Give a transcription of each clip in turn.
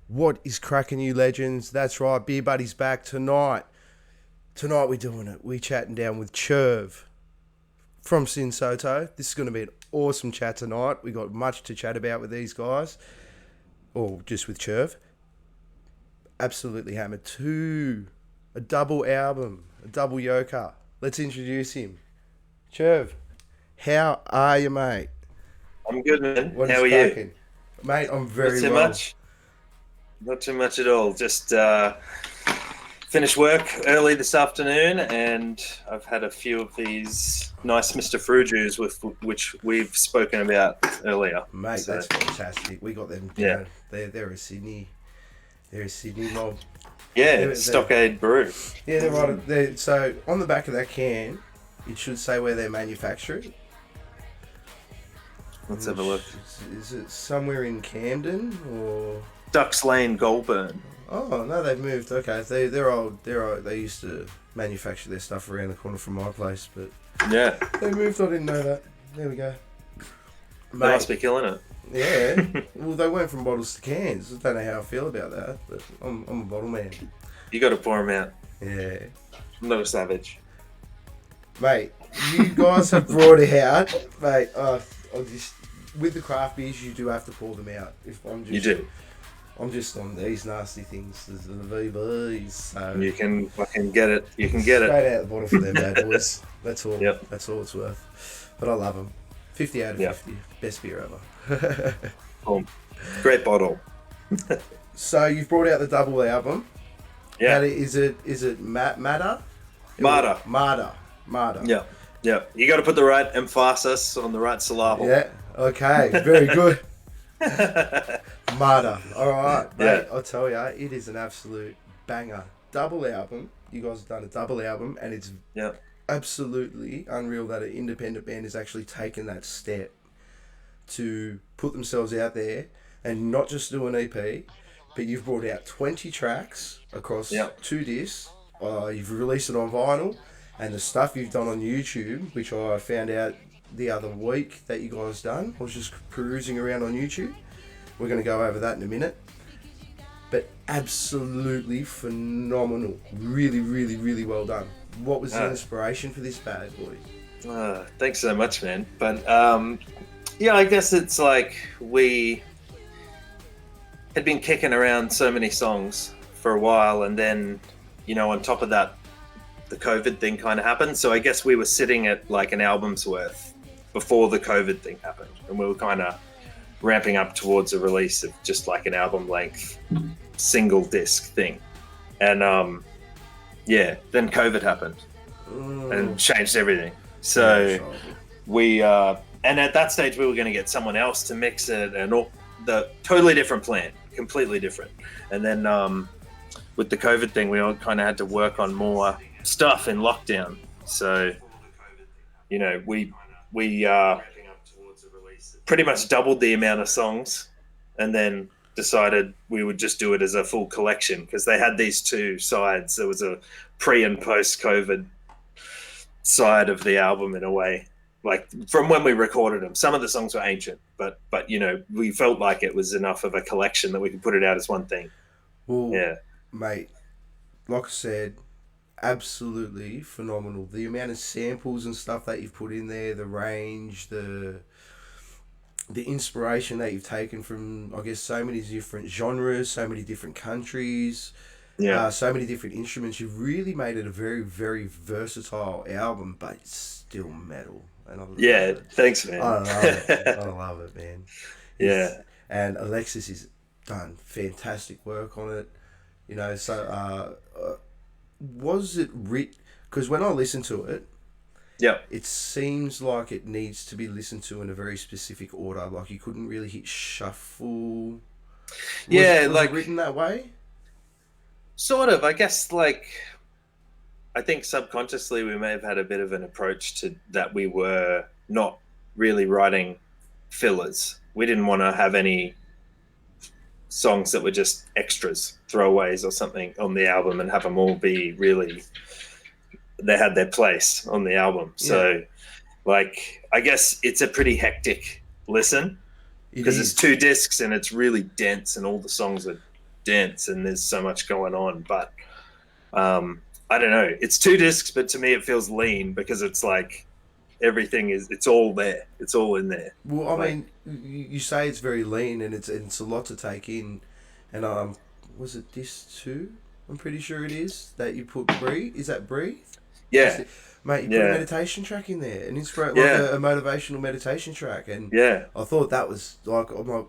What is cracking, you legends? That's right, Beer Buddy's back tonight. Tonight we're doing it. We're chatting down with Churv from Sin Soto. This is going to be an awesome chat tonight. We got much to chat about with these guys, or just with Churv. Absolutely hammered. A double album, a double yoker. Let's introduce him. Churv, how are you, mate? I'm good, man. How are you? Mate, I'm very well. Not too much. Not too much at all. Just finished work early this afternoon, and I've had a few of these nice Mr. Fruju's with which we've spoken about earlier. Mate, so, that's fantastic. We got them. Yeah, they're a Sydney. They're a Sydney mob. Yeah, Stockade Brew. Yeah, they're right. So on the back of that can, it should say where they're manufactured. Let's have a look. Is it somewhere in Camden or Ducks Lane, Goulburn? Oh no, they've moved. Okay, they're old. They used to manufacture their stuff around the corner from my place, but yeah, they moved. I didn't know that. There we go. Mate, they must be killing it. Yeah. Well, they went from bottles to cans. I don't know how I feel about that, but I'm a bottle man. You got to pour them out. Yeah. I'm not a savage. Mate, you guys have brought it out, mate. I'll just with the craft beers, you do have to pour them out. You do. I'm just on these nasty things, the VBs. So you can fucking get it. You can get it straight out the bottle for them bad boys. That's all. Yep. That's all it's worth. But I love them. 50 out of 50. Best beer ever. Boom. Great bottle. So you've brought out the double album. Yeah. Is it Martyr? Martyr. Yeah. Yeah. You got to put the right emphasis on the right syllable. Yeah. Okay. Very good. Martyr. All right, mate. Yeah. I'll tell you, it is an absolute banger. Double album. You guys have done a double album, and it's absolutely unreal that an independent band has actually taken that step to put themselves out there and not just do an EP, but you've brought out 20 tracks across 2 discs. You've released it on vinyl, and the stuff you've done on YouTube, which I found out the other week that you guys done. I was just perusing around on YouTube. We're going to go over that in a minute. But absolutely phenomenal. Really, really, really well done. What was the inspiration for this bad boy? Thanks so much, man. But I guess it's like we had been kicking around so many songs for a while, and then, on top of that, the COVID thing kind of happened. So I guess we were sitting at like an album's worth before the COVID thing happened, and we were kind of ramping up towards a release of just like an album length single disc thing. And then COVID happened and changed everything. So we and at that stage we were going to get someone else to mix it, and all the totally different plan, completely different. And then with the COVID thing, we all kind of had to work on more stuff in lockdown. So we pretty much doubled the amount of songs, and then decided we would just do it as a full collection, because they had these two sides. There was a pre and post COVID side of the album, in a way, like from when we recorded them. Some of the songs were ancient, but we felt like it was enough of a collection that we could put it out as one thing. Well, mate, like I said, absolutely phenomenal. The amount of samples and stuff that you've put in there, the range, the inspiration that you've taken from, I guess, so many different genres, so many different countries, so many different instruments. You've really made it a very, very versatile album, but it's still metal. And I love it. Thanks, man. I love it. I love it, man. Yeah. And Alexis has done fantastic work on it. Was it because when I listened to it, Yeah. It seems like it needs to be listened to in a very specific order. Like you couldn't really hit shuffle. Was it written that way? Sort of. I guess like I think subconsciously we may have had a bit of an approach to that. We were not really writing fillers. We didn't want to have any songs that were just extras, throwaways or something on the album, and have them all be really, they had their place on the album. So like, I guess it's a pretty hectic listen because it's 2 discs and it's really dense and all the songs are dense and there's so much going on. But I don't know, it's 2 discs, but to me it feels lean because it's like everything is, it's all there, it's all in there. Well, I mean, you say it's very lean and it's a lot to take in, and was it disc 2? I'm pretty sure it is that you put Breathe. Is that Breathe? Yeah, mate, you put a meditation track in there, an a motivational meditation track, and I thought that was like, I'm like,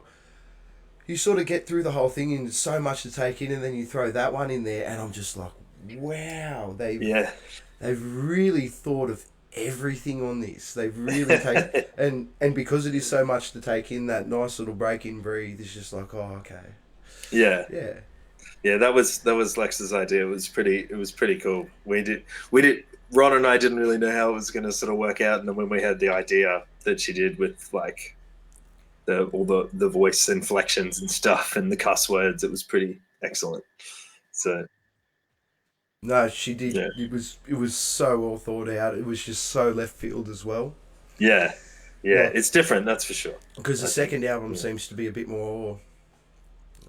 you sort of get through the whole thing and there's so much to take in, and then you throw that one in there, and I'm just like, wow, they've really thought of everything on this. They've really taken and because it is so much to take in, that nice little break in Breathe is just like, oh, okay. Yeah, that was Lex's idea. It was pretty cool. We did Ron and I didn't really know how it was going to sort of work out, and then when we had the idea that she did with like all the voice inflections and stuff and the cuss words, it was pretty excellent. So no, she did. Yeah. It was so well thought out. It was just so left field as well. Yeah, it's different, that's for sure. Because the second album seems to be a bit more,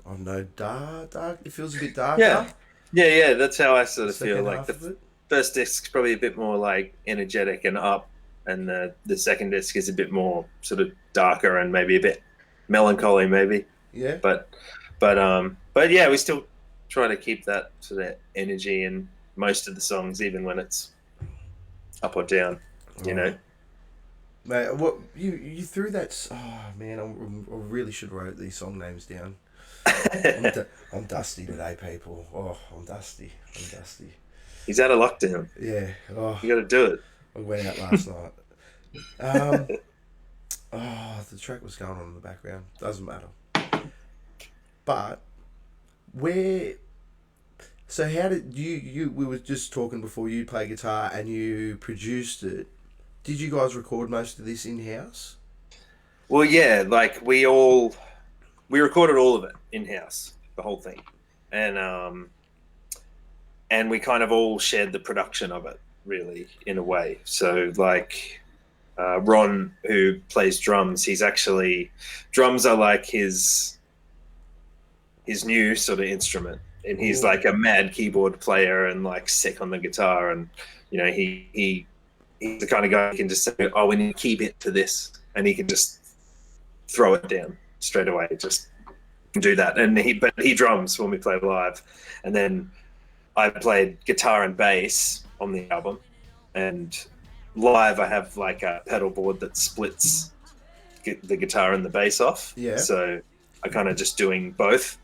I don't know, dark. It feels a bit darker. Yeah. That's how I sort of feel. Like the first disc's probably a bit more like energetic and up, and the second disc is a bit more sort of darker and maybe a bit melancholy, maybe. Yeah. But yeah, we still try to keep that sort of energy in most of the songs, even when it's up or down, you know. Mate, what you threw that? Oh man, I really should write these song names down. I'm dusty today, people. Oh, I'm dusty. He's out of lockdown. Yeah. Oh, you got to do it. I went out last night. The track was going on in the background. Doesn't matter. But so how did you we were just talking before, you play guitar and you produced it. Did you guys record most of this in-house? Well, yeah, like we recorded all of it in-house, the whole thing. And we kind of all shared the production of it, really, in a way. So like Ron, who plays drums, drums are like his new sort of instrument, and he's like a mad keyboard player and like sick on the guitar, and you know he's the kind of guy who can just say, oh, we need a key bit for this, and he can just throw it down straight away, just do that. And he drums when we play live, and then I played guitar and bass on the album, and live I have like a pedal board that splits the guitar and the bass off. So I kind of just doing both.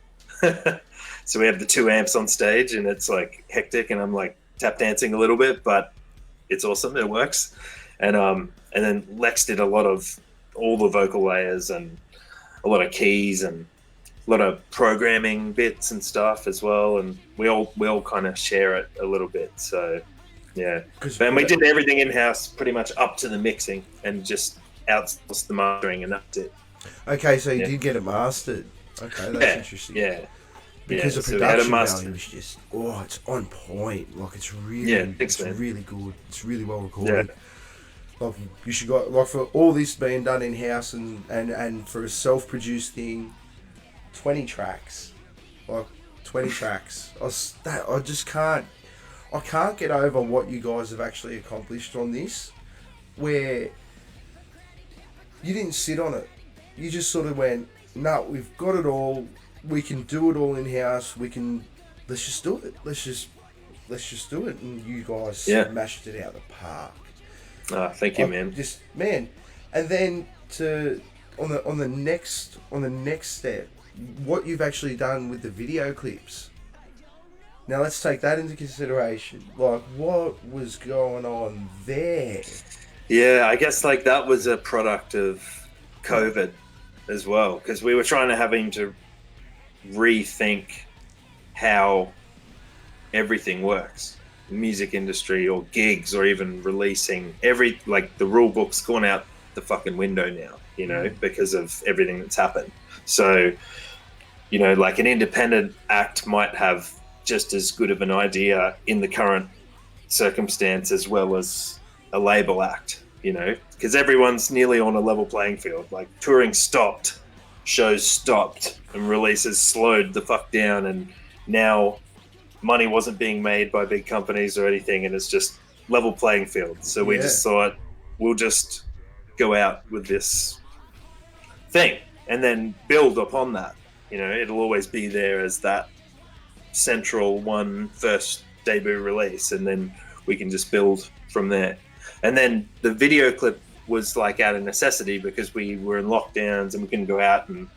So we have the 2 amps on stage, and it's like hectic, and I'm like tap dancing a little bit, but it's awesome. It works. And then Lex did a lot of all the vocal layers and a lot of keys and a lot of programming bits and stuff as well. And we all kind of share it a little bit. So yeah, and we did everything in house, pretty much up to the mixing, and just outsourced the mastering, and that's it. Okay, so you did get it mastered. Okay, that's interesting. Yeah. Because the production value is just, it's on point. Like it's really, it's really good. It's really well recorded. Like you should got like for all this being done in house and for a self-produced thing, 20 tracks, like 20 tracks. I just can't. I can't get over what you guys have actually accomplished on this, where you didn't sit on it. You just sort of went, no, we've got it all. We can do it all in house. Let's just do it. Let's just do it. And you guys smashed it out of the park. Thank you, man. And then on the next step, what you've actually done with the video clips. Now let's take that into consideration. Like, what was going on there? Yeah, I guess like that was a product of COVID as well, because we were trying to having to rethink how everything works, music industry or gigs or even releasing like the rule book's gone out the fucking window now, you know, because of everything that's happened. So, you know, like an independent act might have just as good of an idea in the current circumstance as well as a label act, you know, because everyone's nearly on a level playing field. Like touring stopped, shows stopped, and releases slowed the fuck down, and now money wasn't being made by big companies or anything, and it's just level playing field. So we just thought we'll just go out with this thing and then build upon that. You know, it'll always be there as that central one first debut release, and then we can just build from there. And then the video clip was like out of necessity because we were in lockdowns and we couldn't go out and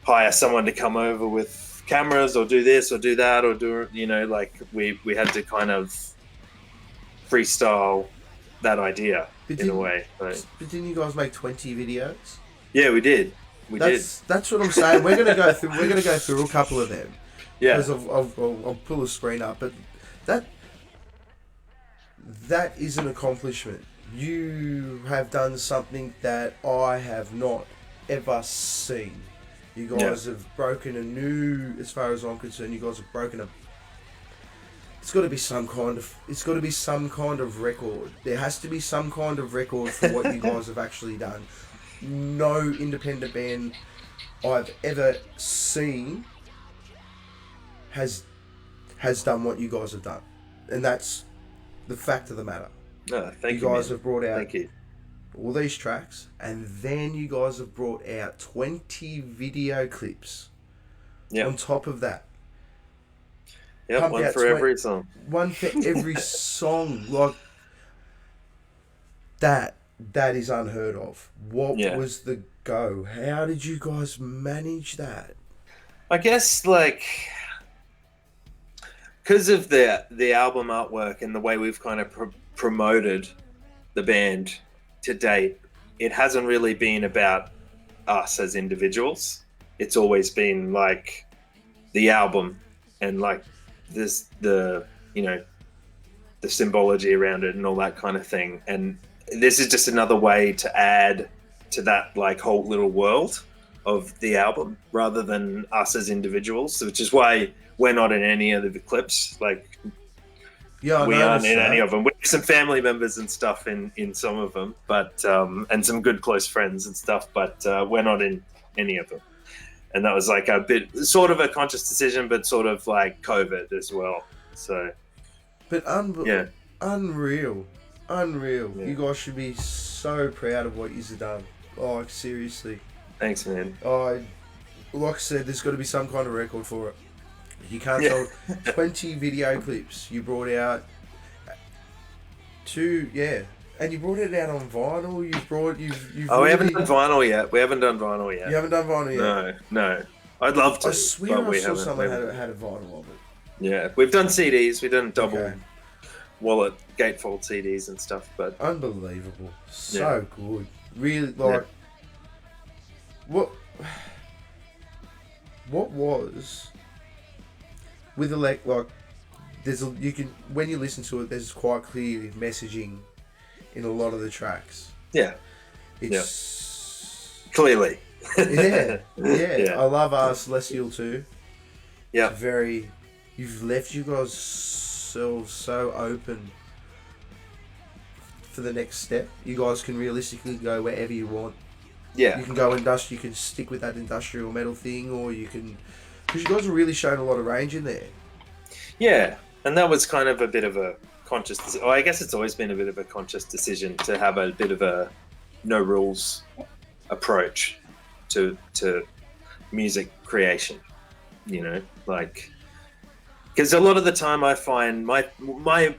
hire someone to come over with cameras or do this or do that or do, you know, like we had to kind of freestyle that idea in a way. But didn't you guys make 20 videos? Yeah, we did. That's what I'm saying. We're gonna go through a couple of them. Yeah. Because I'll pull a screen up, but that is an accomplishment. You have done something that I have not ever seen. You guys have broken a new, as far as I'm concerned, you guys have broken it's got to be some kind of record. There has to be some kind of record for what you guys have actually done. No independent band I've ever seen has done what you guys have done. And that's the fact of the matter. No, thank you. You guys have brought out thank you. all these tracks, and then you guys have brought out 20 video clips on top of that. Yep, one for every song. One for every song. Like, that is unheard of. What was the go? How did you guys manage that? I guess, like, because of the album artwork and the way we've kind of promoted the band to date, it hasn't really been about us as individuals. It's always been like the album and like the symbology around it and all that kind of thing. And this is just another way to add to that like whole little world of the album rather than us as individuals, which is why we're not in any of the clips. Like, we aren't in any of them. We have some family members and stuff in some of them, but and some good close friends and stuff, but we're not in any of them. And that was like a bit sort of a conscious decision, but sort of like COVID as well. So, but unreal. Yeah. You guys should be so proud of what you've done. Oh, seriously. Thanks, man. Like I said, there's got to be some kind of record for it. You can't tell 20 video clips you brought out. And you brought it out on vinyl. We haven't done vinyl yet. You haven't done vinyl yet? No. I'd love to. I swear I saw someone had a vinyl of it. Yeah, we've done CDs. We've done double wallet gatefold CDs and stuff. But unbelievable, so good. Really, like what was with like there's when you listen to it, there's quite clear messaging in a lot of the tracks. Yeah. It's clearly. Yeah. I love our Celestial too. Yeah. You've left you guys so open for the next step. You guys can realistically go wherever you want. Yeah. You can go you can stick with that industrial metal thing, or you can, because you guys are really showing a lot of range in there. Yeah. And that was kind of a bit of a conscious decision. I guess it's always been a bit of a conscious decision to have a bit of a no rules approach to music creation, you know, like, because a lot of the time I find my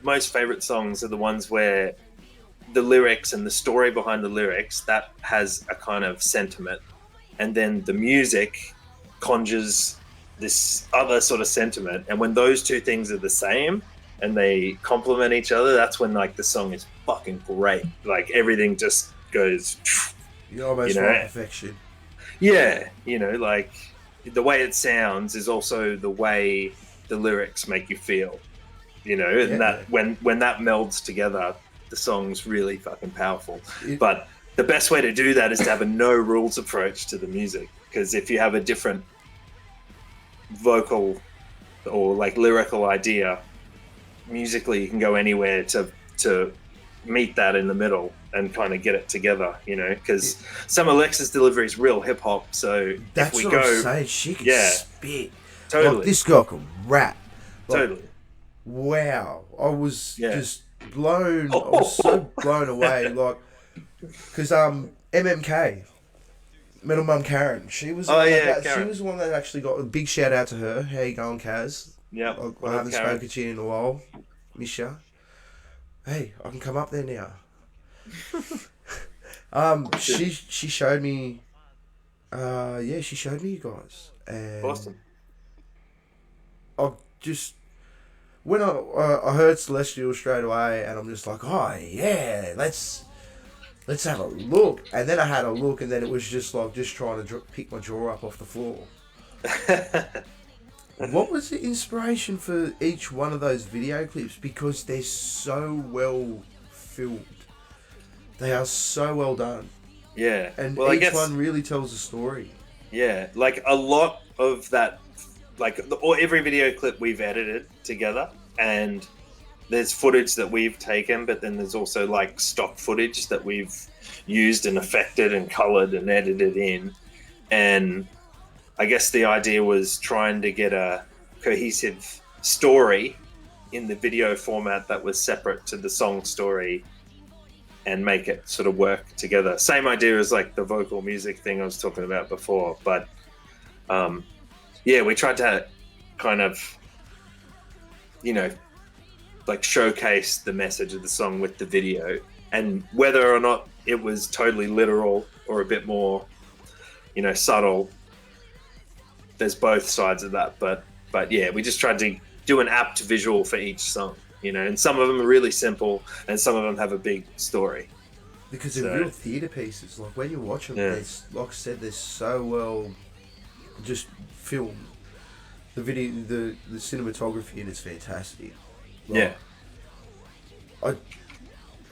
most favorite songs are the ones where the lyrics and the story behind the lyrics that has a kind of sentiment, and then the music conjures this other sort of sentiment, and when those two things are the same and they complement each other, that's when like the song is fucking great. Like everything just goes, You almost you know, want perfection. yeah, you know, like the way it sounds is also the way the lyrics make you feel, you know, and that when that melds together, the song's really fucking powerful. But the best way to do that is to have a no rules approach to the music, because if you have a different vocal or like lyrical idea, musically you can go anywhere to meet that in the middle and kind of get it together, you know, because some Alexa's delivery is real hip hop. So that's if we what go, I'm saying. She can spit. Totally. Like, this girl can rap. Like, totally. Wow. I was just blown. I was so blown away. Like, because MMK, Metal Mum Karen, she was. She was the one that actually got a big shout out to her. How you going, Kaz? Yeah. I haven't spoken to you in a while, miss ya. Hey, I can come up there now. She showed me. She showed me you guys. And awesome. I just when I heard Celestial straight away, and I'm just like, oh yeah, let's have a look. And then I had a look, and then it was just like trying to pick my jaw up off the floor. What was the inspiration for each one of those video clips? Because they're so well filmed. They are so well done. Yeah. And each one really tells a story. Yeah. Like a lot of that, like every video clip we've edited together, and there's footage that we've taken, but then there's also like stock footage that we've used and affected and colored and edited in. And I guess the idea was trying to get a cohesive story in the video format that was separate to the song story and make it sort of work together. Same idea as like the vocal music thing I was talking about before. But we tried to kind of, you know, like showcase the message of the song with the video, and whether or not it was totally literal or a bit more, you know, subtle, there's both sides of that. But yeah, we just tried to do an apt visual for each song, you know, and some of them are really simple and some of them have a big story. Because they're real theatre pieces. Like when you watch them, like I said, they're so well just filmed. The video, the cinematography in it's fantastic. Like,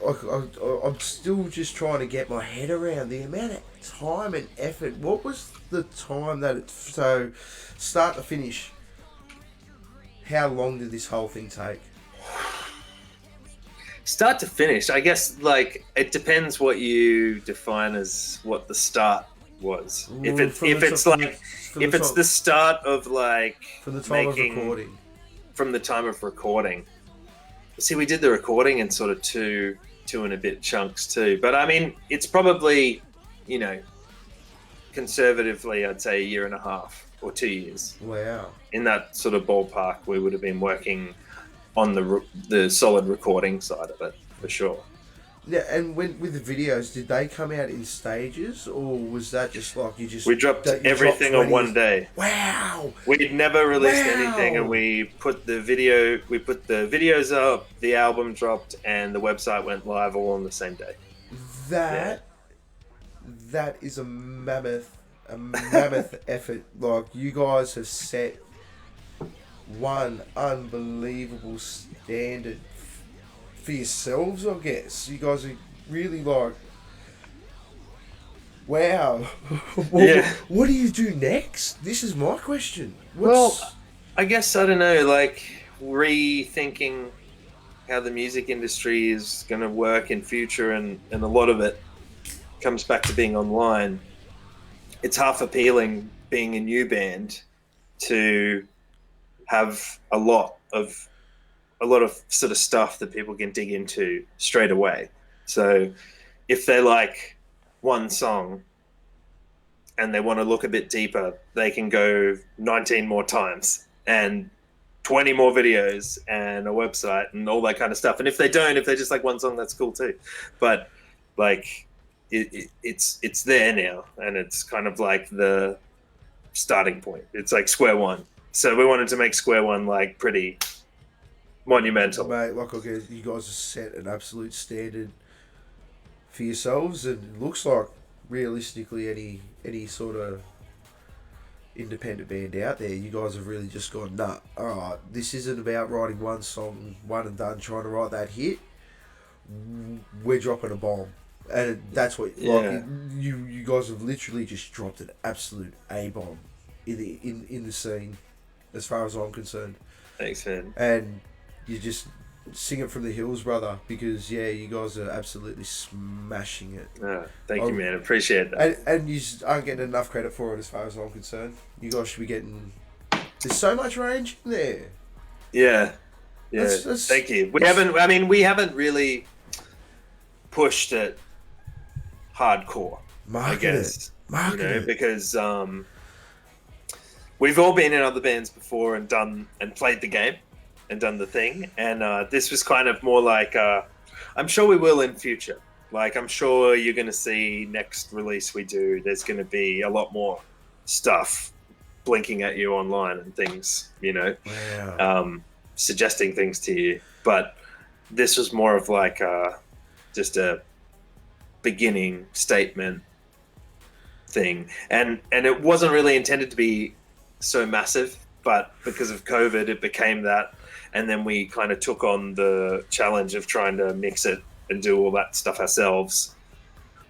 I'm still just trying to get my head around the amount of time and effort. What was the time that so start to finish? How long did this whole thing take? Start to finish, I guess, like it depends what you define as what the start was. If it's the start of like from the time of recording. From the time of recording. See, we did the recording in sort of two and a bit chunks too. But I mean, it's probably, you know, conservatively, I'd say 1.5 years or 2 years. Wow. In that sort of ballpark, we would have been working on the solid recording side of it, for sure. Yeah, and with the videos, did they come out in stages, or was that just like we dropped everything on one day? Wow! We'd never released anything, and we put the videos up, the album dropped, and the website went live all on the same day. That is a mammoth effort. Like, you guys have set one unbelievable standard for yourselves, I guess. You guys are really like, wow. What do you do next? This is my question. Well, I guess, I don't know, like rethinking how the music industry is going to work in future, and a lot of it comes back to being online. It's half appealing being a new band to have a lot of sort of stuff that people can dig into straight away. So if they like one song and they want to look a bit deeper, they can go 19 more times and 20 more videos and a website and all that kind of stuff. And if they just like one song, that's cool too. But like it's there now, and it's kind of like the starting point. It's like square one. So we wanted to make Square One like pretty monumental. Mate, like, okay, you guys have set an absolute standard for yourselves, and it looks like realistically any sort of independent band out there, you guys have really just gone, nah, alright, this isn't about writing one song, one and done, trying to write that hit. We're dropping a bomb. And that's what, like, you guys have literally just dropped an absolute A-bomb in the scene, as far as I'm concerned. Thanks, man. And you just sing it from the hills, brother, because you guys are absolutely smashing it. Thank you, man. Appreciate that. And you just aren't getting enough credit for it, as far as I'm concerned. You guys should be getting. There's so much range in there. Yeah. Thank you. We haven't really pushed it hardcore. I guess. Because we've all been in other bands before and played the game and done the thing, and this was kind of more like I'm sure we will in future. Like, I'm sure you're going to see next release we do, there's going to be a lot more stuff blinking at you online and things, suggesting things to you. But this was more of like just a beginning statement thing, and it wasn't really intended to be so massive, but because of COVID it became that, and then we kind of took on the challenge of trying to mix it and do all that stuff ourselves,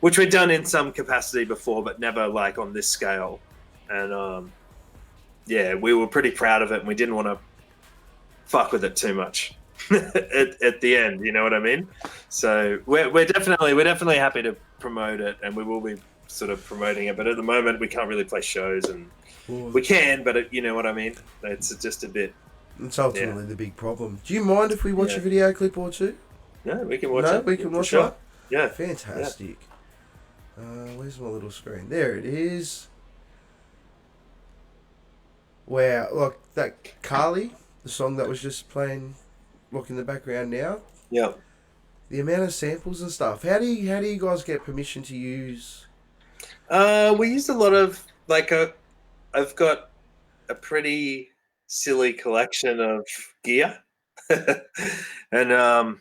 which we'd done in some capacity before, but never like on this scale. And we were pretty proud of it, and we didn't want to fuck with it too much at the end, you know what I mean? So we're definitely happy to promote it, and we will be sort of promoting it, but at the moment we can't really play shows, and we can, but you know what I mean? It's just a bit. It's ultimately the big problem. Do you mind if we watch a video clip or two? No, we can watch it. We can watch it? Yeah. Fantastic. Where's my little screen? There it is. Wow, like that Carly, the song that was just playing, in the background now. Yeah. The amount of samples and stuff. How do you guys get permission to use? We used a lot of I've got a pretty silly collection of gear, and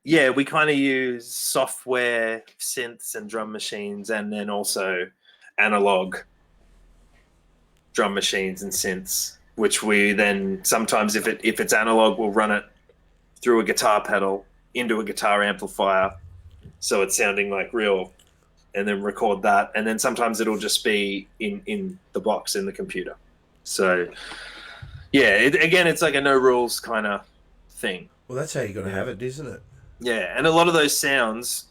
we kind of use software, synths, and drum machines, and then also analog drum machines and synths, which we then sometimes, if it's analog, we'll run it through a guitar pedal into a guitar amplifier, so it's sounding like real, and then record that, and then sometimes it'll just be in the box in the computer. So it's like a no rules kind of thing. Well, that's how you got to have it, isn't it? Yeah, and a lot of those sounds,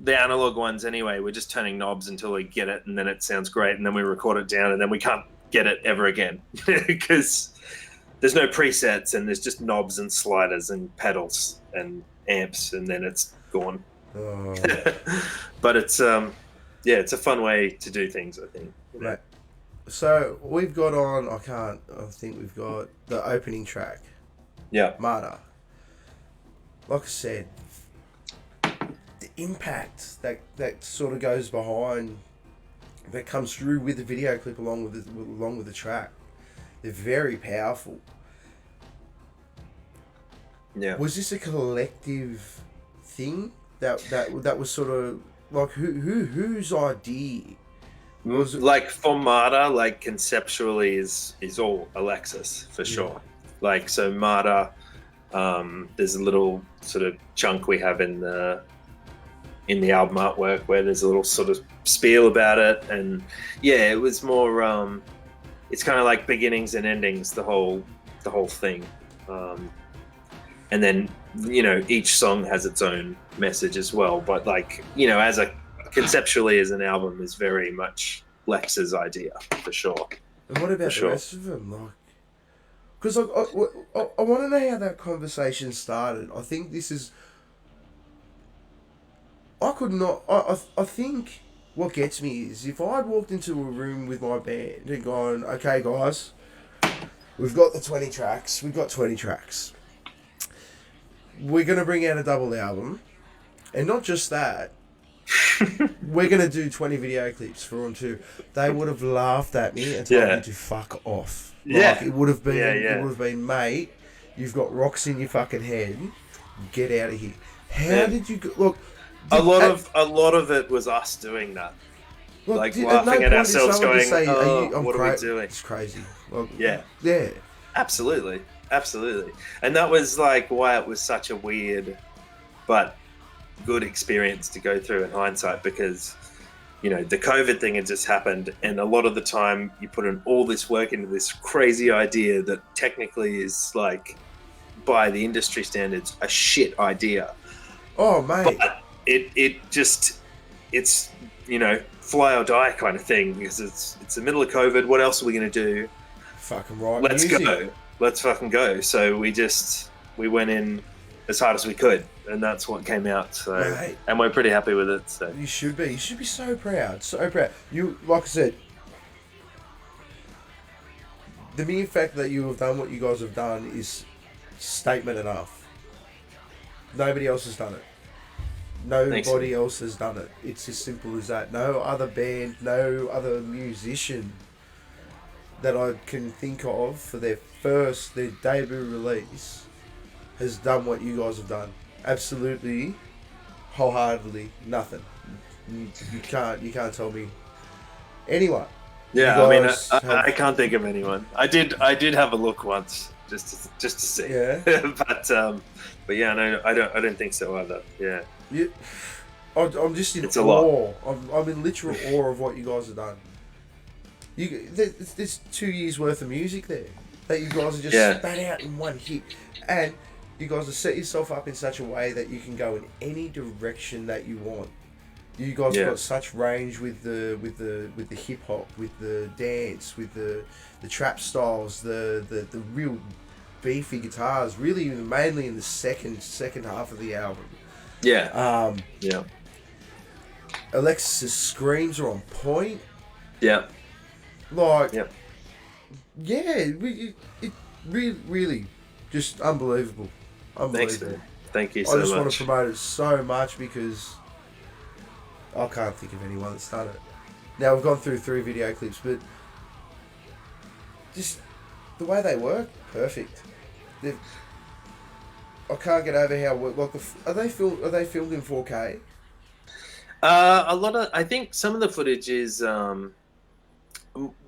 the analog ones anyway, we're just turning knobs until we get it, and then it sounds great, and then we record it down, and then we can't get it ever again because there's no presets, and there's just knobs and sliders and pedals and amps, and then it's gone. Oh. But it's it's a fun way to do things, I think. Right. So we've got on. I think we've got the opening track. Yeah. Martyr. Like I said, the impact that sort of goes behind, that comes through with the video clip along with the track, they're very powerful. Yeah. Was this a collective thing that was sort of like whose idea? Was it? Like for Martyr, like conceptually is all Alexis for sure. Like, so Martyr, there's a little sort of chunk we have in the album artwork where there's a little sort of spiel about it, and it was more it's kind of like beginnings and endings, the whole thing, and then each song has its own message as well, but as a conceptually as an album is very much Lex's idea for sure. And what about the rest of them? Like, because I want to know how that conversation started. I think this is. I think what gets me is if I'd walked into a room with my band and gone, okay, guys, we've got 20 tracks. We're going to bring out a double album. And not just that, we're going to do 20 video clips for them too. They would have laughed at me and told me to fuck off. Like, it would have been, mate, you've got rocks in your fucking head. Get out of here. How did you go? Look, a lot of it was us doing that. Look, like laughing at ourselves going, say, what are we doing? It's crazy. Well, yeah. Absolutely. And that was like why it was such a weird but good experience to go through in hindsight, because the COVID thing had just happened, and a lot of the time you put in all this work into this crazy idea that technically is, like, by the industry standards, a shit idea. Oh, mate. But it's fly or die kind of thing, because it's the middle of COVID. What else are we going to do? Fucking right. Let's go. Let's fucking go. So we went in as hard as we could, and that's what came out. So, mate, and we're pretty happy with it. So you should be so proud, You, like I said, the mere fact that you have done what you guys have done is statement enough. Nobody else has done it. Nobody else has done it. It's as simple as that. No other band, no other musician that I can think of for their debut release has done what you guys have done. Absolutely, wholeheartedly, nothing. You can't tell me anyone. Yeah, I mean, I can't think of anyone. I did have a look once just to see. Yeah. but yeah, no, I don't think so either. Yeah. I'm just in awe. I'm in literal awe of what you guys have done. There's 2 years worth of music there that you guys have just spat out in one hit, and you guys have set yourself up in such a way that you can go in any direction that you want. You guys have got such range with the hip hop, with the dance, with the trap styles, the real beefy guitars. Really, mainly in the second half of the album. Yeah. Alexis's screams are on point. Yeah. Like. Yeah. Yeah. It really just unbelievable. Thanks, man. Thank you so much. I just want to promote it so much because I can't think of anyone that's done it. Now, we've gone through 3 video clips, but just the way they work, perfect. I can't get over how are they filmed in 4K? I think some of the footage is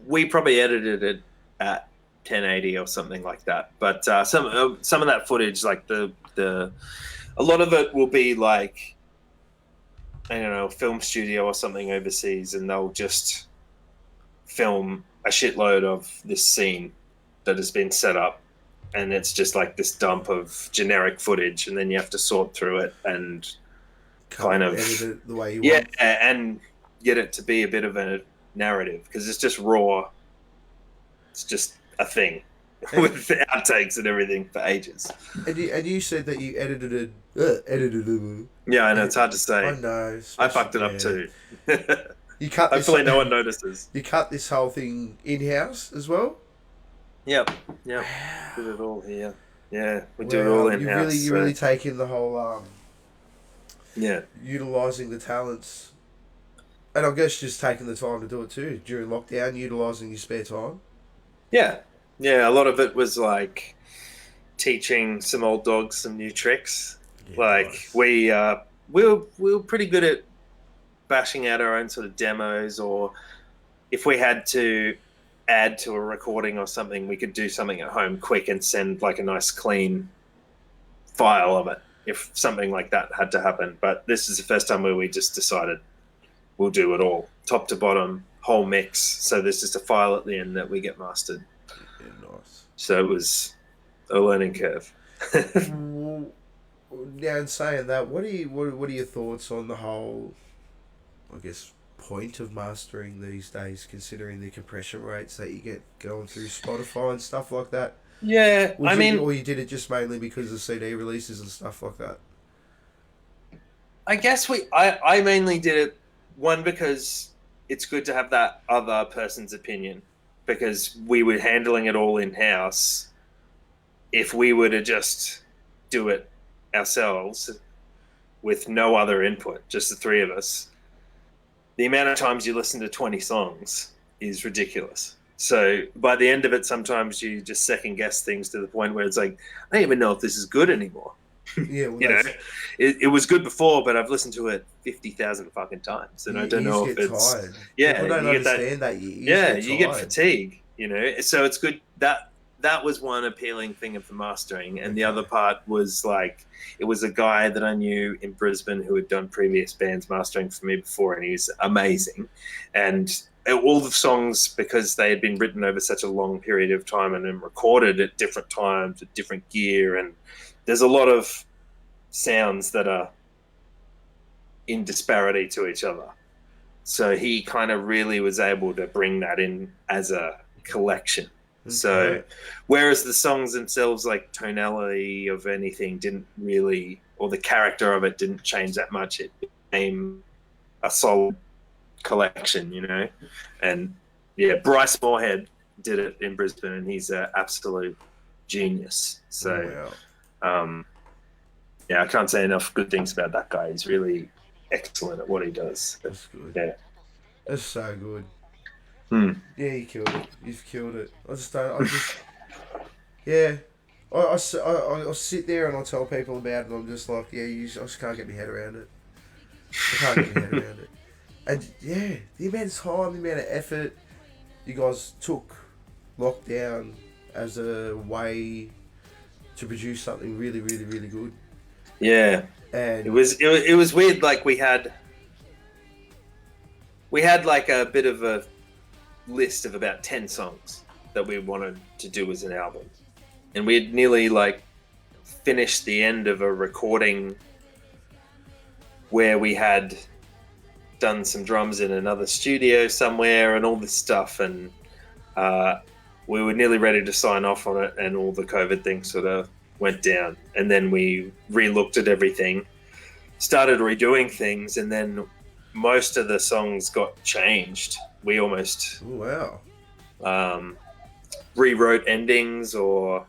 we probably edited it at 1080 or something like that. But some of that footage, like a lot of it will be like, I don't know, film studio or something overseas, and they'll just film a shitload of this scene that has been set up, and it's just like this dump of generic footage, and then you have to sort through it and kind of edit it the way you want. And get it to be a bit of a narrative, because it's just raw. It's just a thing with the outtakes and everything for ages. And you said that you edited it. Yeah, I know, it's hard to say. I know. I fucked it up too. You cut. Hopefully, no one notices. You cut this whole thing in-house as well. Yep. Did it all here. Yeah, we do it all in-house. You really take in the whole. Yeah. Utilising the talents, and I guess just taking the time to do it too during lockdown, utilising your spare time. Yeah. A lot of it was like teaching some old dogs some new tricks. Yeah, like nice. we were pretty good at bashing out our own sort of demos, or if we had to add to a recording or something, we could do something at home quick and send like a nice clean file of it if something like that had to happen. But this is the first time where we just decided we'll do it all, top to bottom, whole mix. So there's just a file at the end that we get mastered. Yeah, nice. So it was a learning curve. Now, in saying that, what are your thoughts on the whole, I guess, point of mastering these days, considering the compression rates that you get going through Spotify and stuff like that? Yeah, or you did it just mainly because of CD releases and stuff like that? I guess I mainly did it, one, because it's good to have that other person's opinion, because we were handling it all in-house. If we were to just do it ourselves with no other input, just the 3 of us, the amount of times you listen to 20 songs is ridiculous. So by the end of it, sometimes you just second guess things to the point where it's like, I don't even know if this is good anymore. Yeah, well, You know, it was good before, but I've listened to it 50,000 fucking times, and I don't know if it's tired. yeah. People don't You get that. understand that. You get fatigue. You know, so it's good that was one appealing thing of the mastering, and the other part was like it was a guy that I knew in Brisbane who had done previous bands mastering for me before, and he was amazing, and all the songs, because they had been written over such a long period of time and then recorded at different times with different gear, and there's a lot of sounds that are in disparity to each other. So he kind of really was able to bring that in as a collection. Okay. So whereas the songs themselves, like tonality of anything didn't really, or the character of it didn't change that much, it became a solid collection, you know. And yeah, Bryce Moorhead did it in Brisbane, and he's an absolute genius. So yeah, I can't say enough good things about that guy. He's really excellent at what he does. That's good. Yeah. That's so good. Yeah, you killed it. You've killed it. Yeah. I sit there and I tell people about it, and I'm just like, yeah, I just can't get my head around it. I can't get my head around it. And yeah, the amount of time, the amount of effort you guys took lockdown as a way to produce something really, really, really good. Yeah, and it was weird. Like we had like a bit of a list of about 10 songs that we wanted to do as an album, and we had nearly like finished the end of a recording where we had done some drums in another studio somewhere and all this stuff, and we were nearly ready to sign off on it, and all the COVID things sort of went down, and then we re-looked at everything, started redoing things, and then most of the songs got changed. We almost rewrote endings or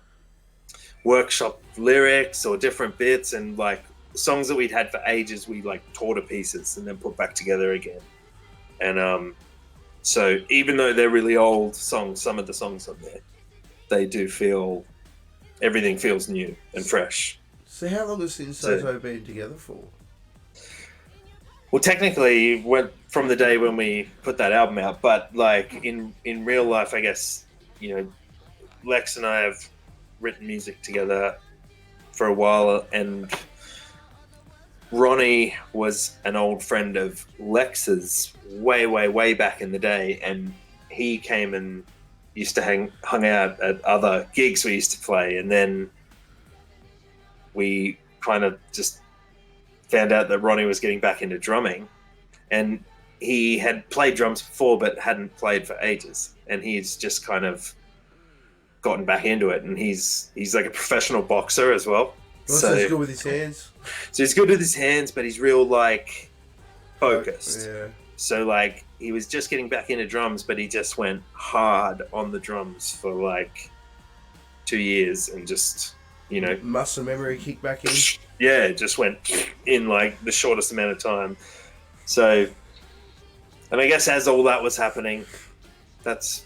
workshop lyrics or different bits, and like songs that we'd had for ages we like tore to pieces and then put back together again. And so even though they're really old songs, some of the songs on there, they do feel, everything feels new and fresh. So how long has Sin Soto been together for? Well, technically, went from the day when we put that album out, but like in real life, I guess, you know, Lex and I have written music together for a while, and Ronnie was an old friend of Lex's way back in the day, and he came and used to hung out at other gigs we used to play, and then we kind of just found out that Ronnie was getting back into drumming, and he had played drums before but hadn't played for ages, and he's just kind of gotten back into it, and he's like a professional boxer as well. So he's good with his hands. So he's good with his hands, but he's real like focused. Yeah. So like he was just getting back into drums, but he just went hard on the drums for like 2 years, and just, you know, muscle memory kicked back in. Yeah, it just went in like the shortest amount of time. So, and I guess as all that was happening, that's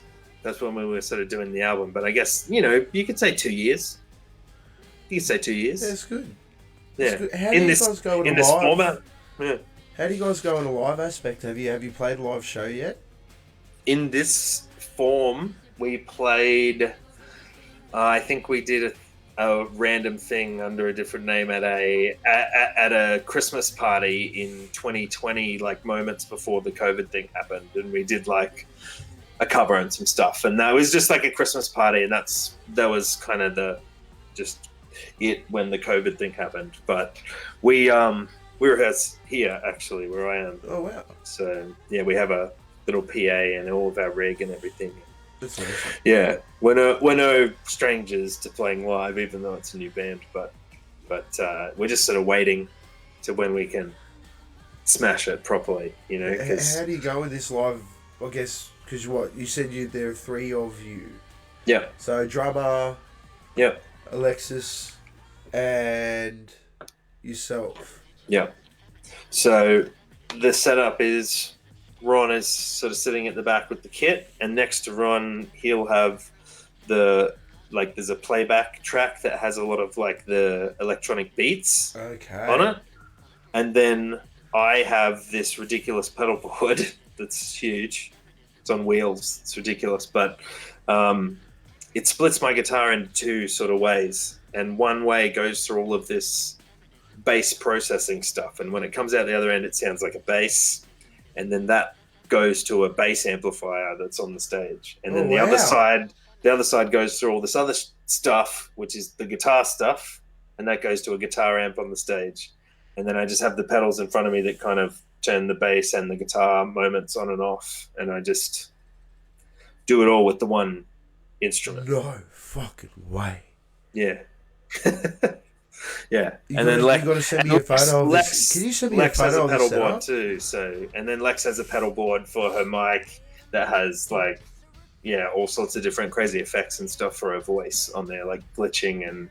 when we were sort of doing the album. But I guess, you know, you could say 2 years. You could say 2 years. That's good. Yeah. Good. How do you guys go in this format? Yeah. How do you guys go in a live aspect? Have you played a live show yet? In this form, we played. I think we did a random thing under a different name at a Christmas party in 2020, like moments before the COVID thing happened, and we did like a cover and some stuff, and that was just like a Christmas party, and that was kind of it when the COVID thing happened. But we rehearse here actually where I am. Oh wow! So yeah, we have a little PA and all of our rig and everything. That's awesome. Yeah, we're no strangers to playing live, even though it's a new band. But we're just sort of waiting to when we can smash it properly, you know. How do you go with this live? I guess because you said there are 3 of you. Yeah. So drummer. Yeah. Alexis and yourself. Yeah. So the setup is Ron is sort of sitting at the back with the kit, and next to Ron, he'll have there's a playback track that has a lot of like the electronic beats on Okay. it, and then I have this ridiculous pedal board that's huge. It's on wheels. It's ridiculous, but it splits my guitar into two sort of ways, and one way goes through all of this bass processing stuff, and when it comes out the other end, it sounds like a bass, and then that goes to a bass amplifier that's on the stage, and Oh then wow. the other side goes through all this other stuff, which is the guitar stuff, and that goes to a guitar amp on the stage, and then I just have the pedals in front of me that kind of turn the bass and the guitar moments on and off, and I just do it all with the one instrument. No fucking way. Yeah. Yeah, You and then gotta you gotta send me a photo of this. Can you send me a Lex has photo a of this pedal board setup? too. So, and then Lex has a pedal board for her mic that has like, yeah, all sorts of different crazy effects and stuff for her voice on there, like glitching, and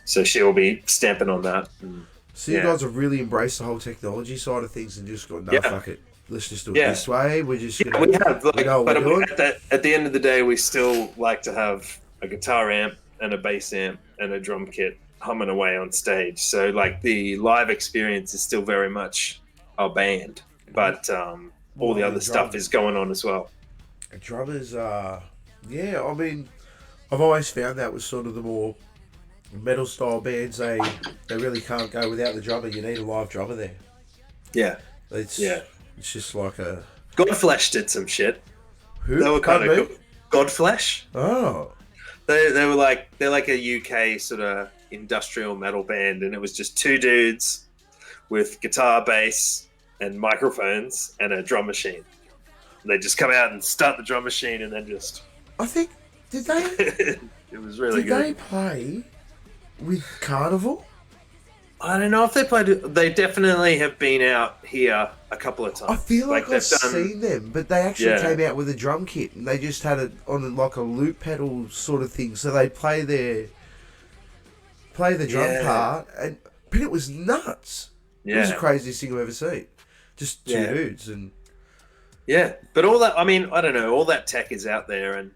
so she'll be stamping on that. And, So you yeah, guys have really embraced the whole technology side of things and just gone, no, yeah, fuck it. Let's just do it yeah, this way. We're just yeah. gonna, We have we like, know what but we're doing. at the end of the day, we still like to have a guitar amp and a bass amp and a drum kit humming away on stage. So like the live experience is still very much our band, but all Well, the I other mean, stuff is going on as well. drummers, yeah, I mean, I've always found that was sort of the more metal style bands, they really can't go without the drummer. You need a live drummer there. Yeah, It's, yeah. it's just like a, Godflesh did some shit. They who? were kind Pardon of me? Godflesh. Oh, They were like they're like a UK sort of industrial metal band, and it was just two dudes with guitar, bass, and microphones and a drum machine. They just come out and start the drum machine, and then just I think, did they, it was really did they good. play with Carnival? I don't know if they played. They definitely have been out here a couple of I times. feel Like like I've they've done, seen them, but they actually yeah, came out with a drum kit and they just had it on like a loop pedal sort of thing. So they play the drum yeah, part, and but it was nuts. It was the yeah, craziest thing I've ever seen. Just two yeah, dudes, and yeah. But all that, I mean, I don't know. All that tech is out there, and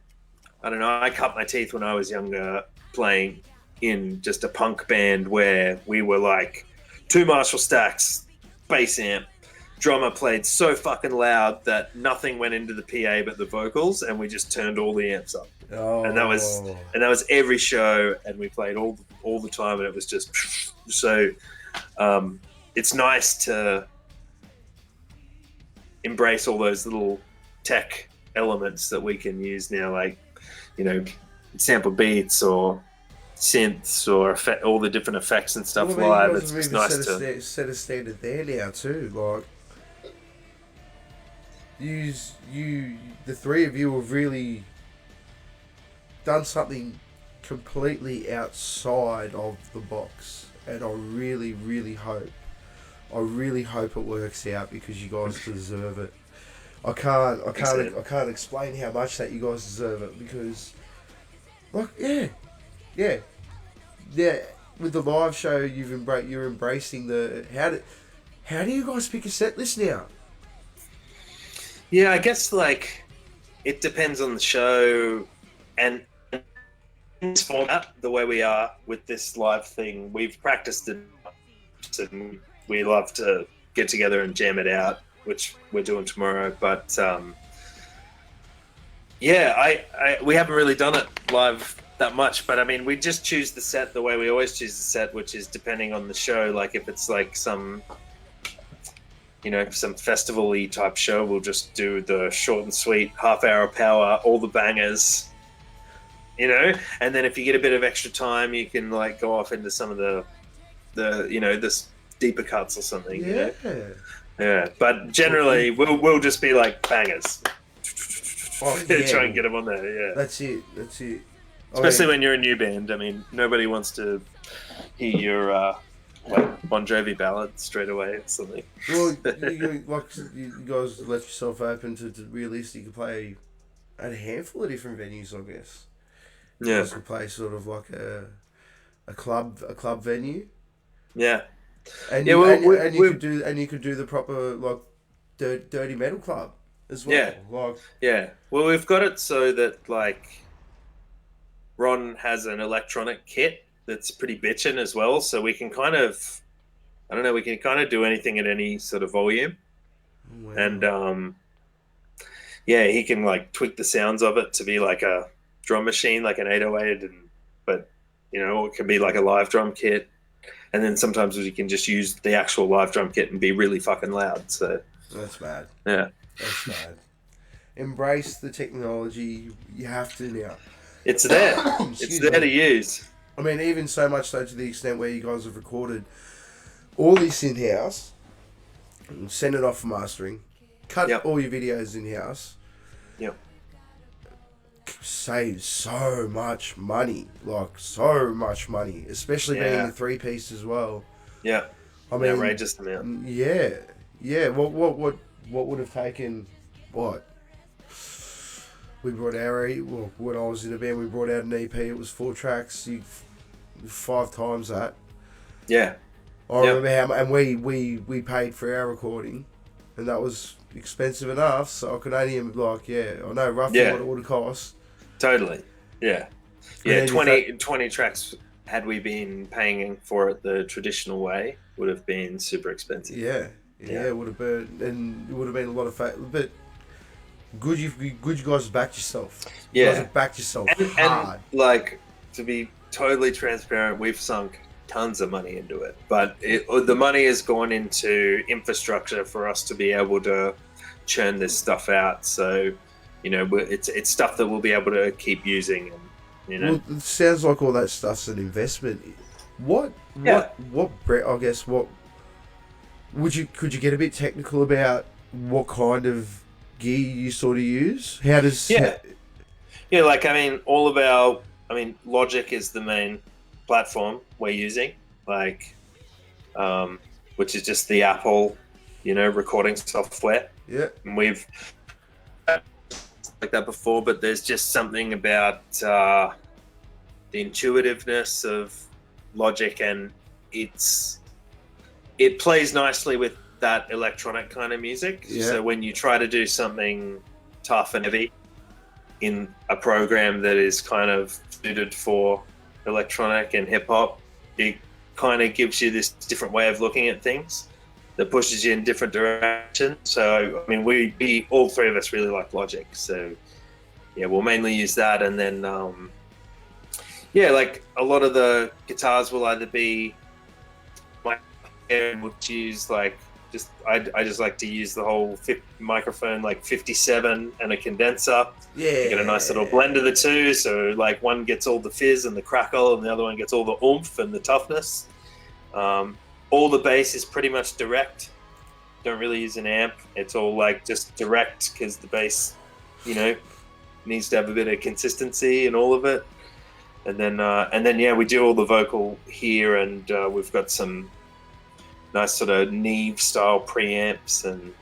I don't know. I cut my teeth when I was younger playing in just a punk band where we were like two Marshall stacks, bass amp, drummer played so fucking loud that nothing went into the PA but the vocals, and we just turned all the amps up. And oh, that was every show, and we played all the time, and it was just so. It's nice to embrace all those little tech elements that we can use now, like sample beats or synths or all the different effects and well, stuff I mean, you live. guys It's have just even nice to. set a standard there now too. Like, the three of you have really done something completely outside of the box, and I really hope it works out because you guys deserve it. I can't explain how much that you guys deserve it because, like, yeah, yeah. With the live show, you're embracing the how do you guys pick a set list now? Yeah, I guess like it depends on the show and this format, the way we are with this live thing. We've practiced it, and we love to get together and jam it out, which we're doing tomorrow. But yeah, we haven't really done it live that much, but I mean, we just choose the set the way we always choose the set, which is depending on the show. Like if it's like some festival-y type show, we'll just do the short and sweet, half-hour power, all the bangers, and then if you get a bit of extra time, you can like go off into some of the this deeper cuts or something. Yeah. Yeah, but generally we'll just be like bangers. Oh yeah. Try and get them on there. Yeah, That's it. That's it. especially when you're a new band. I mean, nobody wants to hear your Bon Jovi ballad straight away or something. Well, you guys left yourself open to realistically play at a handful of different venues, I guess. You Yeah, guys could play sort of like a club venue, yeah, and yeah. you Well, and you could do the proper like dirty metal club. as well. Yeah. Well, we've got it so that like Ron has an electronic kit that's pretty bitchin' as well, so we can kind of, I don't know, we can kind of do anything at any sort of volume, Wow. and yeah, he can like tweak the sounds of it to be like a drum machine, like an 808, but it can be like a live drum kit, and then sometimes we can just use the actual live drum kit and be really fucking loud. So that's mad. Yeah, that's mad. Embrace the technology. You have to now. It's there. It's there to use. I mean, even so much so to the extent where you guys have recorded all this in-house, send it off for mastering, cut all your videos in-house. Yep. Saves so much money. Like, so much money. Especially being a three-piece as well. Yeah. I mean, outrageous amount. Yeah. Yeah. What would have taken, what? We brought when I was in a band, we brought out an EP. It was 4 tracks. 5 times that. Yeah. I remember how, and we paid for our recording, and that was expensive enough. So I could only I know roughly what it would have cost. Totally. Yeah. Yeah. 20 tracks. Had we been paying for it the traditional way, would have been super expensive. Yeah. It would have been, and it would have been a lot of but. Good, you guys backed yourself. You guys have backed yourself hard. And, like, to be totally transparent, we've sunk tons of money into it. But the money has gone into infrastructure for us to be able to churn this stuff out. So, it's stuff that we'll be able to keep using. And, Well, it sounds like all that stuff's an investment. What could you get a bit technical about what kind of gear you sort of use? How does Logic is the main platform we're using, which is just the Apple recording software. And we've like that before, but there's just something about the intuitiveness of Logic, and it plays nicely with that electronic kind of music. So when you try to do something tough and heavy in a program that is kind of suited for electronic and hip hop, it kind of gives you this different way of looking at things that pushes you in different directions. So I mean, we all three of us really like Logic. So we'll mainly use that, and then like a lot of the guitars will either be and we'll use I just like to use the whole microphone, like 57 and a condenser. You get a nice little blend of the two. So like one gets all the fizz and the crackle, and the other one gets all the oomph and the toughness. All the bass is pretty much direct. Don't really use an amp. It's all like just direct because the bass, needs to have a bit of consistency in all of it. And then we do all the vocal here, and we've got some nice sort of Neve style preamps, and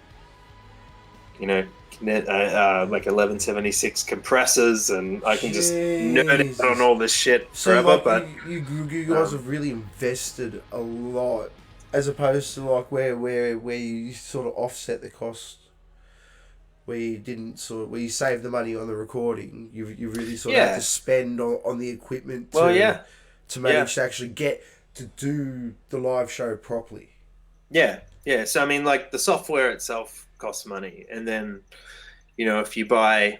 like 1176 compressors, and I can just nerd out on all this shit forever. But you guys have really invested a lot, as opposed to like where you sort of offset the cost, where you save the money on the recording. You really sort of have to spend on the equipment to manage to actually get to do the live show properly. Yeah. So I mean, like the software itself costs money, and then if you buy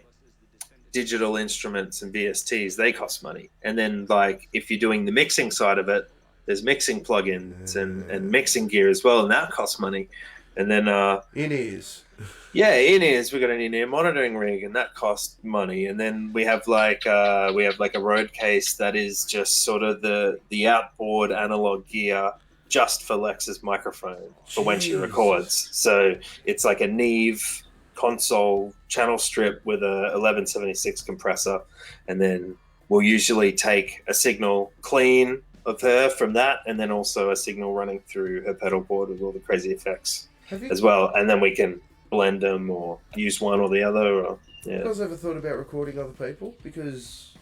digital instruments and VSTs, they cost money. And then like if you're doing the mixing side of it, there's mixing plugins and mixing gear as well, and that costs money. And then in-ears. In-ears. We got an in-ear monitoring rig, and that costs money. And then we have like a road case that is just sort of the outboard analog gear just for Lex's microphone for when she records. So it's like a Neve console channel strip with a 1176 compressor, and then we'll usually take a signal clean of her from that, and then also a signal running through her pedal board with all the crazy effects as well, and then we can blend them or use one or the other. Have you guys ever thought about recording other people? Because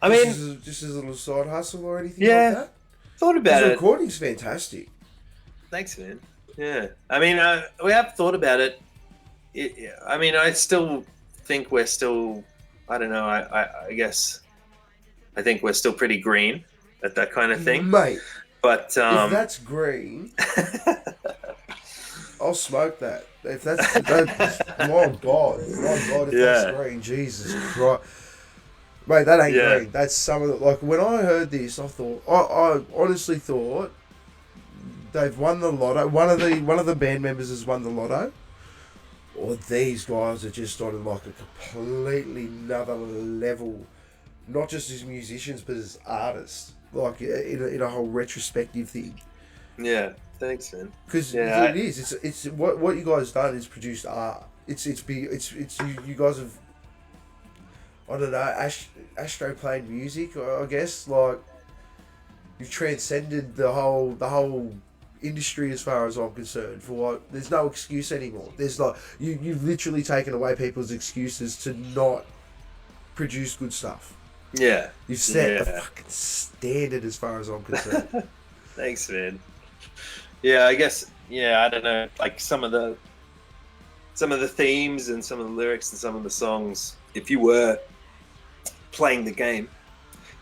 I mean, just as a little side hustle or anything like that? Thought about it. Recording's fantastic. Thanks, man. Yeah. I mean, we have thought about it. I mean, I still think we're still, I don't know, I guess, I think we're still pretty green at that kind of thing. Mate, but if that's green, I'll smoke that. If that's my God, if that's green, Jesus Christ, mate, that ain't green. That's some of the, like, when I heard this, I thought, I honestly thought they've won the lotto. One of the band members has won the lotto, or these guys are just on like a completely another level, not just as musicians but as artists, like in a whole retrospective thing. Yeah. Thanks, man. Because it is. It's what you guys done is produced art. It's you guys have, I don't know, Astro played music, I guess. Like, you've transcended the whole industry as far as I'm concerned. For like, there's no excuse anymore. There's like you've literally taken away people's excuses to not produce good stuff. Yeah. You've set the fucking standard as far as I'm concerned. Thanks, man. Yeah, I guess. Yeah, I don't know. Like some of the themes and some of the lyrics and some of the songs. If you were playing the game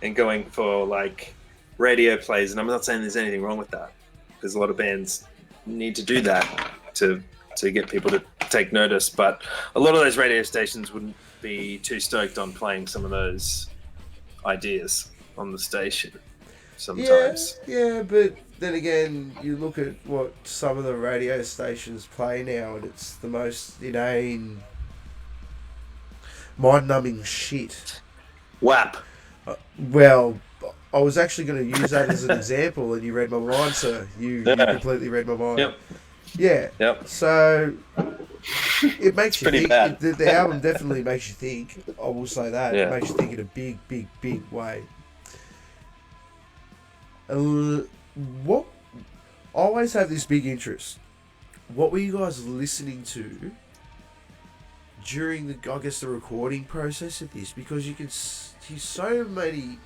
and going for like radio plays, and I'm not saying there's anything wrong with that, because a lot of bands need to do that to get people to take notice. But a lot of those radio stations wouldn't be too stoked on playing some of those ideas on the station sometimes. Yeah, but then again, you look at what some of the radio stations play now, and it's the most inane, mind-numbing shit. WAP. Well, I was actually going to use that as an example, and you read my mind, sir. You completely read my mind. Yep. Yeah. Yep. So it makes you think. Bad. The album definitely makes you think. I will say that. Yeah. It makes you think in a big, big, big way. What? I always have this big interest. What were you guys listening to during the recording process of this? Because you can see so many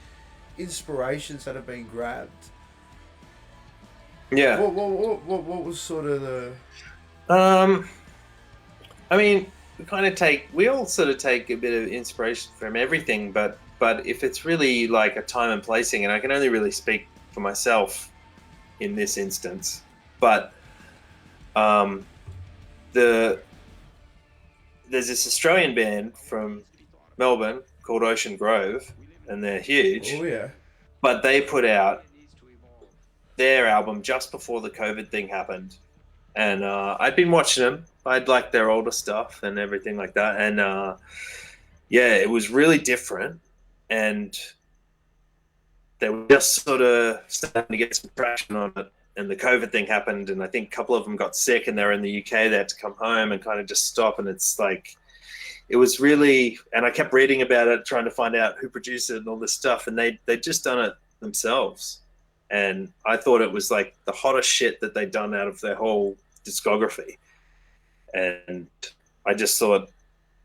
inspirations that have been grabbed. Yeah. What was sort of the? I mean, we all sort of take a bit of inspiration from everything, but if it's really like a time and placing, and I can only really speak for myself in this instance, but there's this Australian band from Melbourne called Ocean Grove, and they're huge. Oh yeah. But they put out their album just before the COVID thing happened, and I'd been watching them. I'd liked their older stuff and everything like that, and it was really different, and they were just sort of starting to get some traction on it. And the COVID thing happened, and I think a couple of them got sick, and they're in the UK. They had to come home and kind of just stop. And it's like, it was really, and I kept reading about it, trying to find out who produced it and all this stuff. And they'd just done it themselves. And I thought it was like the hottest shit that they'd done out of their whole discography. And I just thought,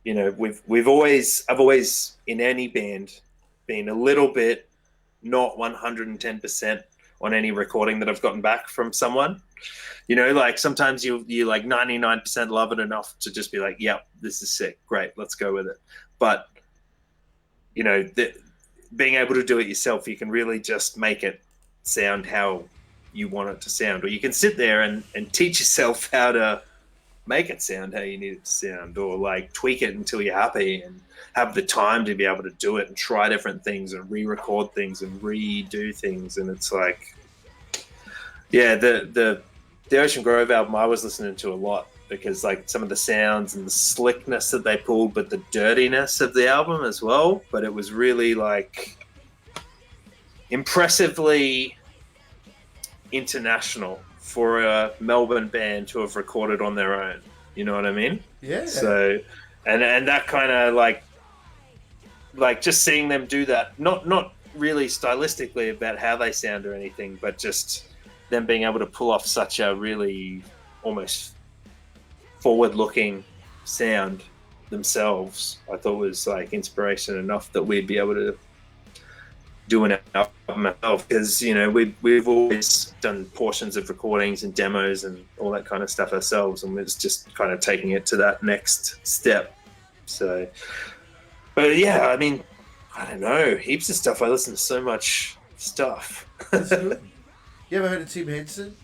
you know, I've always in any band been a little bit not 110% on any recording that I've gotten back from someone. You know, like sometimes you like 99% love it enough to just be like, yep, this is sick, great, let's go with it. But you know, being able to do it yourself, you can really just make it sound how you want it to sound, or you can sit there and teach yourself how to make it sound how you need it to sound, or like tweak it until you're happy and have the time to be able to do it and try different things and re-record things and redo things. And it's like, yeah, the Ocean Grove album I was listening to a lot, because like some of the sounds and the slickness that they pulled, but the dirtiness of the album as well. But it was really like impressively international for a Melbourne band to have recorded on their own. You know what I mean? Yeah. So, and that kind of like just seeing them do that, not really stylistically about how they sound or anything, but just them being able to pull off such a really almost forward-looking sound themselves, I thought was like inspiration enough that we'd be able to do an album myself, because we've always done portions of recordings and demos and all that kind of stuff ourselves, and it's just kind of taking it to that next step. So, but yeah, I mean, I don't know, heaps of stuff. I listen to so much stuff. That's good. You ever heard of Tim Henson?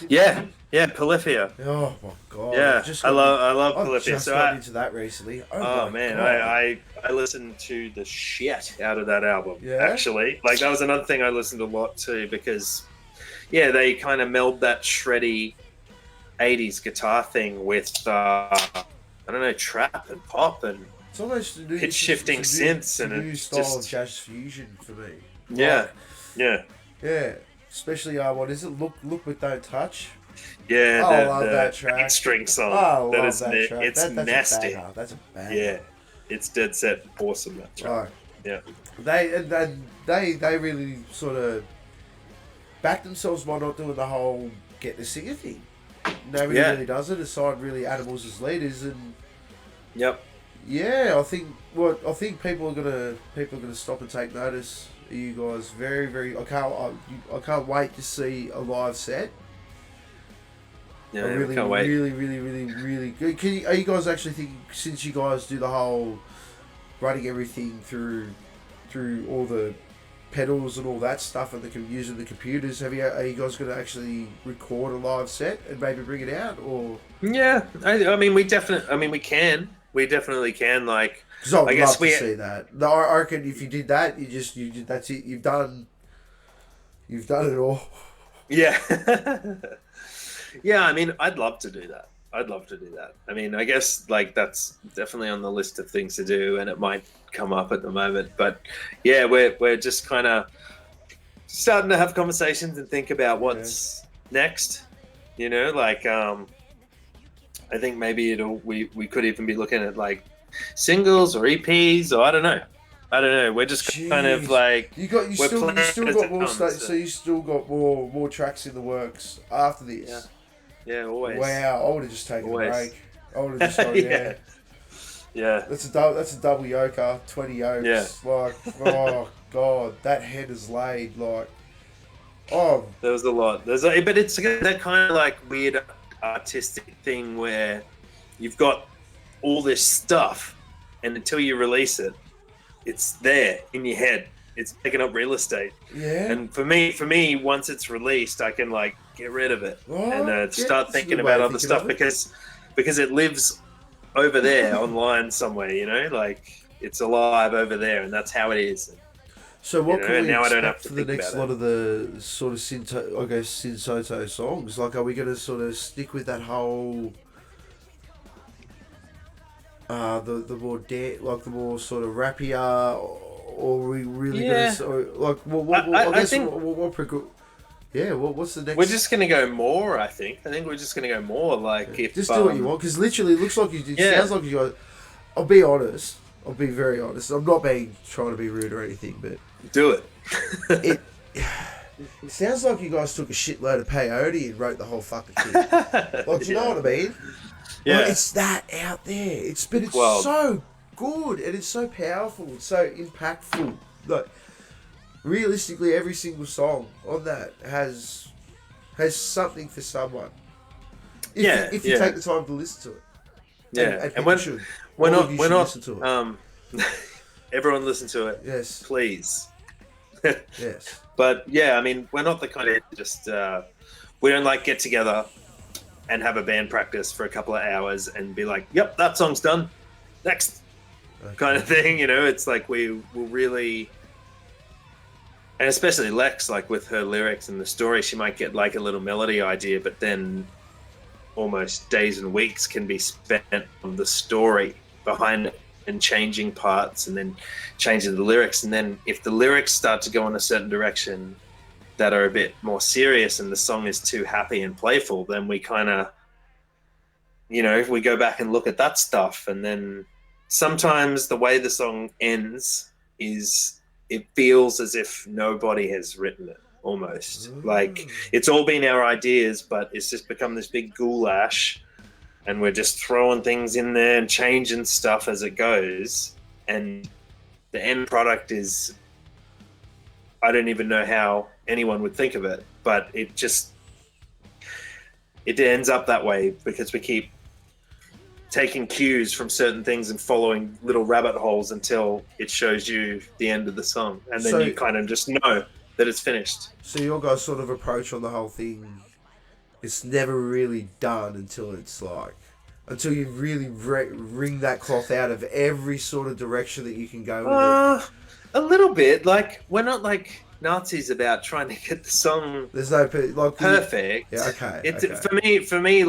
Yeah, Polyphia. Oh my god! Yeah, I love I've Polyphia. just got into that recently. Oh man, I listened to the shit out of that album. Yeah? Actually, like that was another thing I listened a lot to, because they kind of meld that shreddy 80s guitar thing with I don't know, trap and pop and it's almost pitch shifting synths, and new style of jazz fusion for me. Yeah. Especially what is it? Look but don't touch. Yeah, I love that track. String song. I love that track. It's nasty. That's a banger. Yeah, it's dead set awesome, that track. Right. Yeah. They really sort of back themselves by not doing the whole get the singer thing. Nobody really does it aside really Animals as leaders, and yep. Yeah, I think people are gonna stop and take notice. You guys, very, very. I can't wait to see a live set. Yeah, really, can't wait. Really, really, really, really good. Are you guys actually thinking, since you guys do the whole running everything through all the pedals and all that stuff, and using the computers, are you guys going to actually record a live set and maybe bring it out, or? Yeah, I mean, we definitely can. Like, because I would love to see that. No, I reckon if you did that, that's it. You've done it all. Yeah. Yeah, I mean, I'd love to do that. I mean, I guess like that's definitely on the list of things to do, and it might come up at the moment. But yeah, we're just kind of starting to have conversations and think about what's next. Like I think maybe we could even be looking at like singles or EPs, or I don't know. We're just kind of like you still got more so you still got more tracks in the works after this. Yeah, always. Wow, I would have just taken a break. I would have just gone, yeah. That's a double yoker, 20 yokes. Yeah. Like, oh god, that head is laid. Like, oh. There was a lot. But it's that kind of like weird artistic thing where you've got all this stuff, and until you release it, it's there in your head. It's taking up real estate. Yeah. And for me, once it's released, I can like get rid of it and start thinking about other stuff, because it lives over there online somewhere. Like it's alive over there, and that's how it is. So what can we expect for the next lot of the sort of Sin Soto songs? Like, are we going to sort of stick with that whole the more sort of rappier, or are we really going to like what's the next? We're just going to go more. I think we're just going to go more. Like if just do what you want, because literally it looks like it sounds like you guys. I'll be honest. I'll be very honest. I'm not trying to be rude or anything, but do it. it sounds like you guys took a shitload of peyote and wrote the whole fucking thing. Like, do you know what I mean? Yeah, like, it's that out there. It's so good, and it's so powerful. It's so impactful. Like, realistically, every single song on that has something for someone. If you take the time to listen to it. Yeah, and when should. We're not. Listen to it. Everyone listen to it. Yes. Please. Yes. But yeah, I mean, we're not the kind of just we don't like get together and have a band practice for a couple of hours and be like, "Yep, that song's done. Next." Kind of thing, It's like we will really, and especially Lex, like with her lyrics and the story, she might get like a little melody idea, but then almost days and weeks can be spent on the story behind it and changing parts and then changing the lyrics. And then if the lyrics start to go in a certain direction that are a bit more serious and the song is too happy and playful, then we kind of, if we go back and look at that stuff, and then sometimes the way the song ends is it feels as if nobody has written it. Almost like it's all been our ideas, but it's just become this big goulash, and we're just throwing things in there and changing stuff as it goes, and the end product is I don't even know how anyone would think of it, but it ends up that way because we keep taking cues from certain things and following little rabbit holes until it shows you the end of the song, and then you kind of just know that it's finished. So your guys' sort of approach on the whole thing, it's never really done until you really wring that cloth out of every sort of direction that you can go with it. A little bit. Like, we're not like Nazis about trying to get the song there's no perfect. Yeah, okay. For me,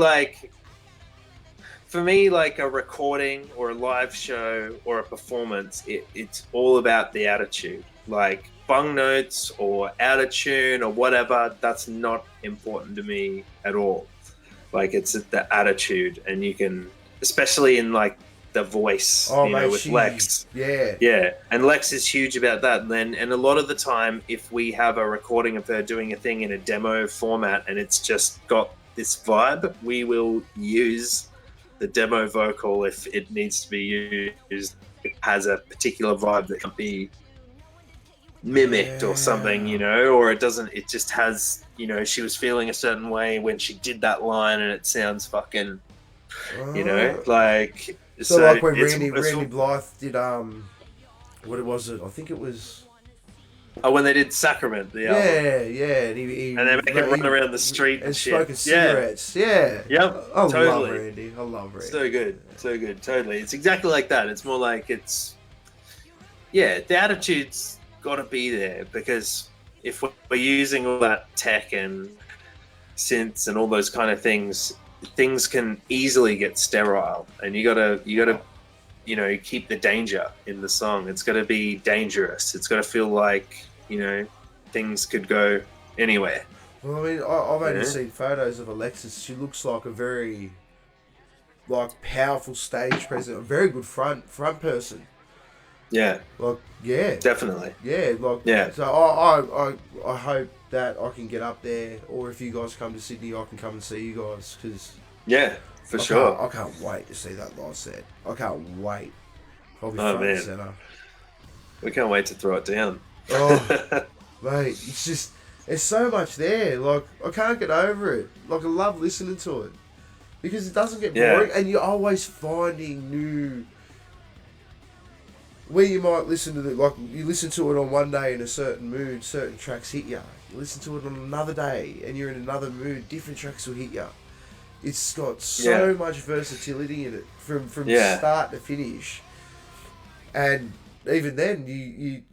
like a recording or a live show or a performance, it's all about the attitude. Like bung notes or out of tune or whatever, that's not important to me at all. Like, it's the attitude, and you can, especially in like the voice, with Lex. Yeah. And Lex is huge about that. And a lot of the time, if we have a recording of her doing a thing in a demo format and it's just got this vibe, we will use the demo vocal if it needs to be used. It has a particular vibe that can be mimicked or something, or it doesn't. It just has, she was feeling a certain way when she did that line, and it sounds fucking, like. So like when Randy Blythe did what was it? I think it was. Oh, when they did Sacrament, the album. Yeah, and they make him run around the street and shit. Smoking cigarettes. Yeah. Yep. I totally. love Randy. So good, totally. It's exactly like that. It's more like the attitude's got to be there, because if we're using all that tech and synths and all those kind of things can easily get sterile, and you gotta keep the danger in the song. It's got to be dangerous. It's got to feel like things could go anywhere. Well, I mean, I've only seen photos of Alexis. She looks like a very powerful stage presence, a very good front person. Yeah. Definitely. Yeah. So I hope that I can get up there, or if you guys come to Sydney, I can come and see you guys, because for sure. I can't wait to see that live set. I can't wait. I'll be front and center. We can't wait to throw it down. Oh, mate, it's so much there. Like, I can't get over it. Like, I love listening to it because it doesn't get boring, and you're always finding new. Where you might listen to you listen to it on one day in a certain mood, certain tracks hit you. You listen to it on another day, and you're in another mood, different tracks will hit you. It's got so much versatility in it from start to finish. And even then, you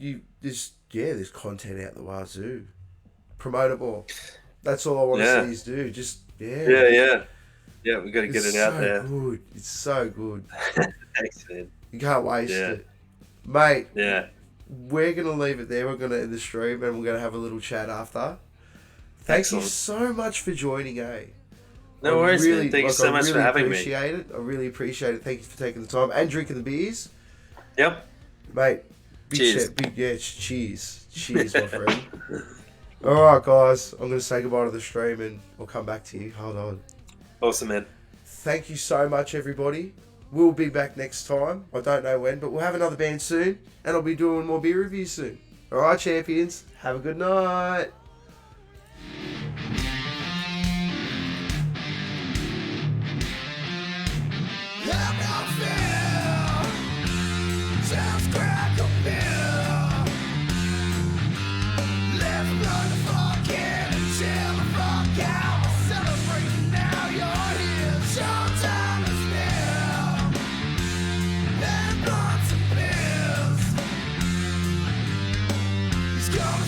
there's content out the wazoo. Promote it more. That's all I want to see is do. Just Yeah, we got to get it out there. Good. It's so good. Thanks, man. You can't waste it. Mate, yeah, we're going to leave it there. We're going to end the stream, and we're going to have a little chat after. Thank you so much for joining, No worries, man. Thank you so much for having me. I really appreciate it. Thank you for taking the time and drinking the beers. Yep. Mate, cheers. Cheers. Cheers, my friend. Alright, guys. I'm going to say goodbye to the stream, and I'll come back to you. Hold on. Awesome, man. Thank you so much, everybody. We'll be back next time. I don't know when, but we'll have another band soon, and I'll be doing more beer reviews soon. Alright, champions. Have a good night.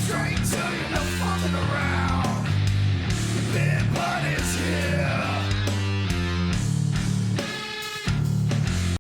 Straight to you, no fucking around.